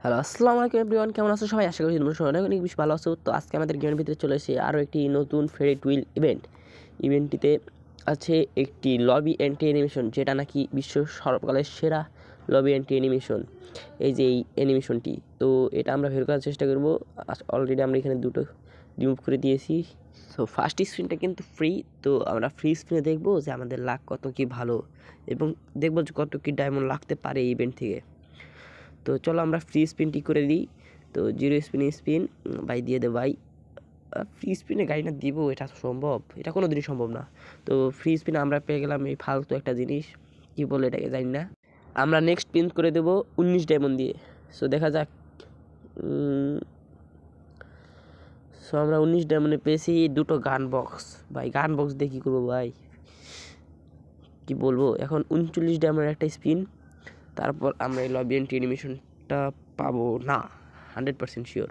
Hello, আসসালামু আলাইকুম everyone, কেমন আছো সবাই? আশা করি তোমরা সবাই অনেক বেশি ভালো আছো। তো আজকে আমাদের গেমের ভিতরে চলে এসেছে আরও একটি নতুন ফেরি টুইল ইভেন্টটিতে আছে একটি লবি অ্যান্টি অ্যানিমেশন, যেটা নাকি বিশ্বের সর্বকালের সেরা লবি অ্যান্টি অ্যানিমেশন। এই যে এই অ্যানিমেশনটি, তো এটা আমরা বের করার চেষ্টা করবো। অলরেডি আমরা এখানে দুটো রিমুভ করে দিয়েছি। সো ফার্স্ট স্পিনটা কিন্তু ফ্রি। তো আমরা ফ্রি স্পিনে দেখবো যে আমাদের লাক কত কি ভালো, এবং দেখবো যে কত কি ডায়মন্ড লাগতে পারে এই ইভেন্ট থেকে। তো চলো আমরা ফ্রি স্পিনটি করে দিই। তো জিরো স্পিন ভাই দিয়ে দে ভাই। ফ্রি স্পিনে গাড়িটা দিব, এটা সম্ভব? এটা কোনো দিনই সম্ভব না। তো ফ্রি স্পিনে আমরা পেয়ে গেলাম এই ফালতু একটা জিনিস, কি বলে এটাকে জানি না। আমরা নেক্সট স্পিন করে দেবো 19 ডায়মন্ড দিয়ে। সো দেখা যাক। সো আমরা 19 ডায়মন্ডে পেয়েছি দুটো গান বক্স। ভাই গান বক্স দিয়ে কী করবো ভাই, কি বলবো। এখন 39 ডায়মন্ডের একটা স্পিন, তারপর আমরা এই লবি অ্যান্টি অ্যানিমেশনটা পাবো না, 100% শিওর।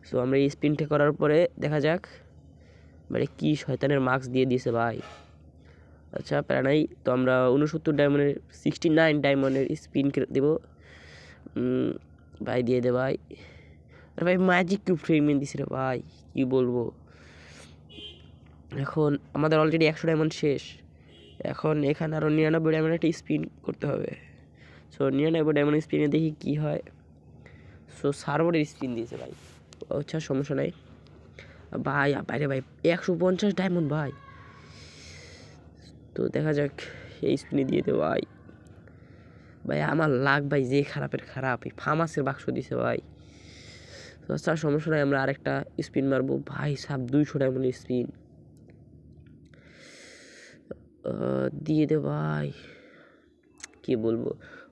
সো আমরা এই স্পিনটা করার পরে দেখা যাক। মানে কি শয়তানের মার্কস দিয়ে দিয়েছে ভাই। আচ্ছা প্যারা নাই। তো আমরা 69 ডায়মন্ডের 69 ডায়মন্ডের স্পিন দেবো। ভাই দিয়ে দে ভাই। আরে ভাই ম্যাজিক কিউব ফ্রেমিং দিছে রে ভাই, কি বলবো। এখন আমাদের অলরেডি 100 ডায়মন্ড শেষ। এখন এখানে আরও 99 ডায়মন্ড একটা স্পিন করতে হবে। সো 99 ডায়মন্ড স্পিনে দেখি কি হয়। সো সার্ভারের স্পিন দিয়েছে ভাই। আচ্ছা সমস্যা নাই ভাই। বাইরে ভাই 150 ডায়মন্ড ভাই। তো দেখা যাক, এই স্পিনে দিয়ে দে ভাই। ভাই আমার লাক ভাই যে খারাপের খারাপ, এই ফার্মাসের বাক্স দিছে ভাই। তো আচ্ছা সমস্যা নাই, আমরা আরেকটা স্পিন মারবো ভাই। 200 ডায়মন্ডের স্পিন দিয়ে দে ভাই। কি বলবো,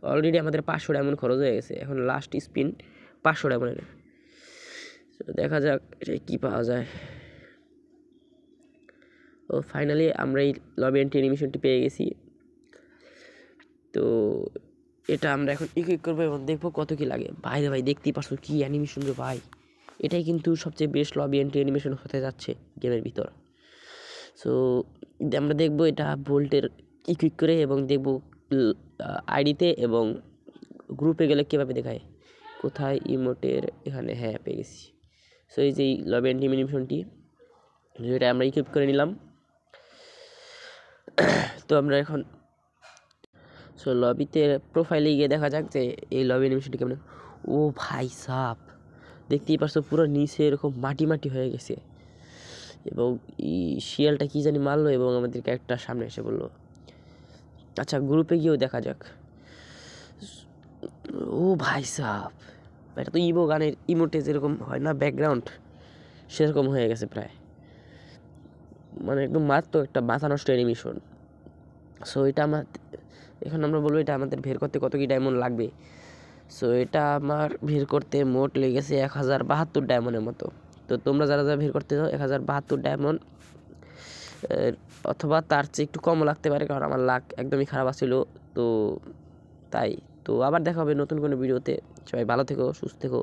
অলরেডি আমাদের 500 ডায়মন্ড খরচ হয়ে গেছে। এখন লাস্ট স্পিন 500 ডায়মন্ডের। দেখা যাক এটা কী পাওয়া যায়। ও ফাইনালি আমরা এই লবি অ্যান্টি অ্যানিমেশনটি পেয়ে গেছি। তো এটা আমরা এখন ইকুইপ করবো এবং দেখবো কত কি লাগে। ভাই রে ভাই দেখতেই পারছো কি অ্যানিমেশন রে ভাই। এটাই কিন্তু সবচেয়ে বেস্ট লবি অ্যান্টি অ্যানিমেশন হতে যাচ্ছে গেমের ভিতর। সো আমরা দেখবো এটা বোল্টের ইকুইপ করে, এবং দেখবো আইডিতে এবং গ্রুপে গেলে কীভাবে দেখায়। কোথায় ইমোটের, এখানে, হ্যাঁ পেয়ে গেছি। সো এই যে লবি অ্যান্টি অ্যানিমেশনটি, যেটা আমরা ইকুইপ করে নিলাম। তো আমরা এখন সো লবিতে প্রোফাইলে গিয়ে দেখা যাক যে এই লবি অ্যানিমেশনটি কেমন। ও ভাই সাপ, দেখতেই পারছো পুরো নিচে এরকম মাটি মাটি হয়ে গেছে, এবং এই শিয়ালটা কি জানি মারলো এবং আমাদের ক্যারেক্টার সামনে এসে বললো। আচ্ছা গ্রুপে গিয়েও দেখা যাক। ও ভাই সাপ, এটা তো ইভো গানের ইমোটে যেরকম হয় না ব্যাকগ্রাউন্ড, সেরকম হয়ে গেছে প্রায়। মানে একদম মারাত্মক একটা মাথা নষ্ট অ্যানিমেশন। সো এটা আমার, এখন আমরা বলবো এটা আমাদের বের করতে কত কি ডায়মন্ড লাগবে। সো এটা আমার বের করতে মোট লেগেছে 1072 ডায়মন্ডের মতো। তো তোমরা যারা যারা বের করতে চাও 1072 ডায়মন্ড, অথবা তার চেয়ে একটু কমও লাগতে পারে, কারণ আমার লাক একদমই খারাপ ছিল। তো তাই, তো আবার দেখা হবে নতুন কোনো ভিডিওতে। সবাই ভালো থেকো, সুস্থ থেকো।